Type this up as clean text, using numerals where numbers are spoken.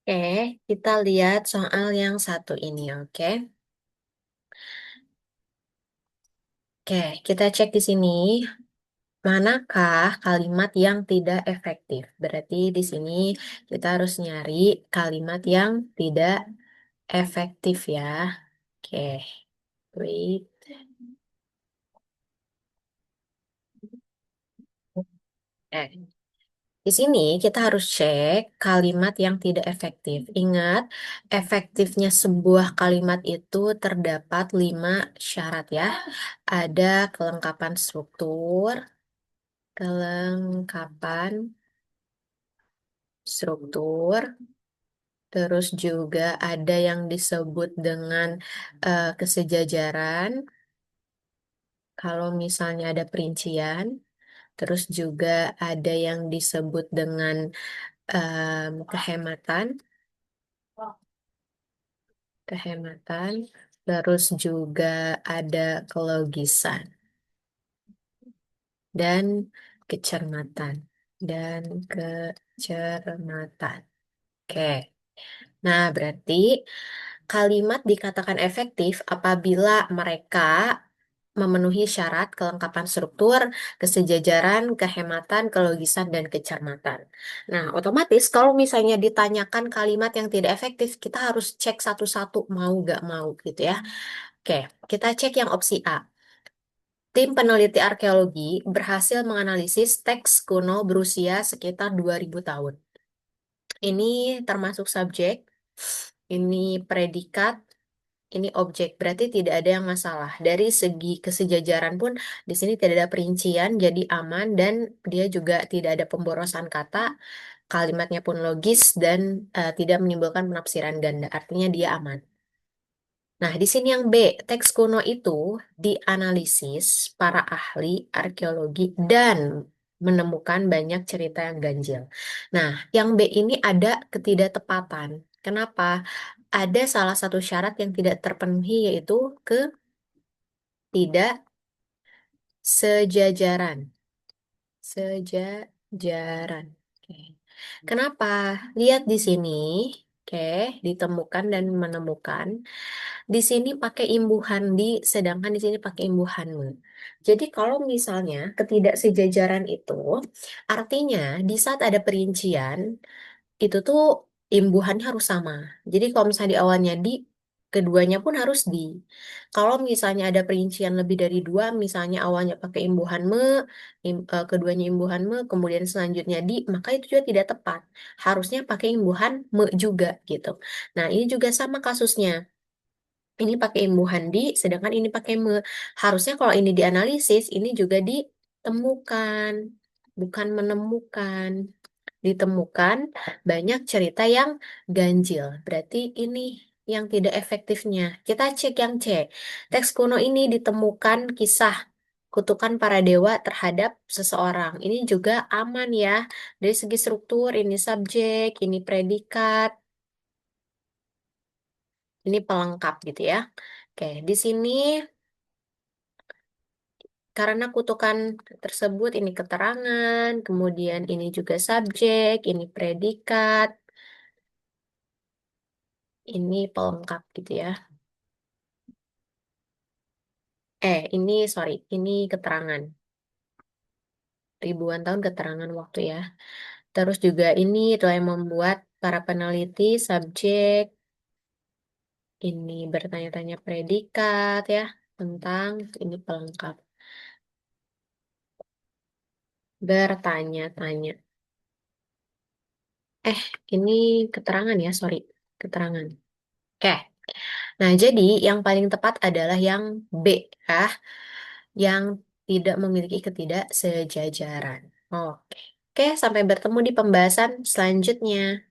Oke, kita lihat soal yang satu ini, oke? Oke, kita cek di sini. Manakah kalimat yang tidak efektif? Berarti di sini kita harus nyari kalimat yang tidak efektif ya. Oke, wait. Eh, di sini kita harus cek kalimat yang tidak efektif. Ingat, efektifnya sebuah kalimat itu terdapat 5 syarat ya. Ada kelengkapan struktur, kelengkapan struktur, terus juga ada yang disebut dengan kesejajaran, kalau misalnya ada perincian, terus juga ada yang disebut dengan kehematan, kehematan, terus juga ada kelogisan dan kecermatan, dan kecermatan. Oke. Nah, berarti kalimat dikatakan efektif apabila mereka memenuhi syarat kelengkapan struktur, kesejajaran, kehematan, kelogisan, dan kecermatan. Nah, otomatis kalau misalnya ditanyakan kalimat yang tidak efektif, kita harus cek satu-satu mau gak mau gitu ya. Oke, kita cek yang opsi A. Tim peneliti arkeologi berhasil menganalisis teks kuno berusia sekitar 2000 tahun. Ini termasuk subjek, ini predikat, ini objek. Berarti tidak ada yang masalah. Dari segi kesejajaran pun di sini tidak ada perincian, jadi aman dan dia juga tidak ada pemborosan kata. Kalimatnya pun logis dan tidak menimbulkan penafsiran ganda. Artinya dia aman. Nah, di sini yang B, teks kuno itu dianalisis para ahli arkeologi dan menemukan banyak cerita yang ganjil. Nah, yang B ini ada ketidaktepatan. Kenapa? Ada salah satu syarat yang tidak terpenuhi yaitu ketidaksejajaran. Sejajaran. Oke. Kenapa? Lihat di sini. Oke, ditemukan dan menemukan. Di sini pakai imbuhan di, sedangkan di sini pakai imbuhan me. Jadi kalau misalnya ketidaksejajaran itu, artinya di saat ada perincian, itu tuh imbuhannya harus sama. Jadi kalau misalnya di awalnya di, keduanya pun harus di. Kalau misalnya ada perincian lebih dari dua, misalnya awalnya pakai imbuhan me, keduanya imbuhan me, kemudian selanjutnya di, maka itu juga tidak tepat. Harusnya pakai imbuhan me juga gitu. Nah, ini juga sama kasusnya. Ini pakai imbuhan di, sedangkan ini pakai me. Harusnya kalau ini dianalisis, ini juga ditemukan, bukan menemukan. Ditemukan banyak cerita yang ganjil. Berarti ini yang tidak efektifnya. Kita cek yang C. Teks kuno ini ditemukan kisah kutukan para dewa terhadap seseorang. Ini juga aman ya. Dari segi struktur, ini subjek, ini predikat, ini pelengkap gitu ya. Oke, di sini karena kutukan tersebut ini keterangan, kemudian ini juga subjek, ini predikat, ini pelengkap gitu ya. Ini sorry, ini keterangan. Ribuan tahun keterangan waktu ya. Terus juga ini itu yang membuat para peneliti subjek ini bertanya-tanya predikat ya tentang ini pelengkap. Bertanya-tanya. Eh, ini keterangan ya, sorry. Keterangan. Oke. Nah, jadi yang paling tepat adalah yang B ya, yang tidak memiliki ketidaksejajaran. Oke. Oke, sampai bertemu di pembahasan selanjutnya.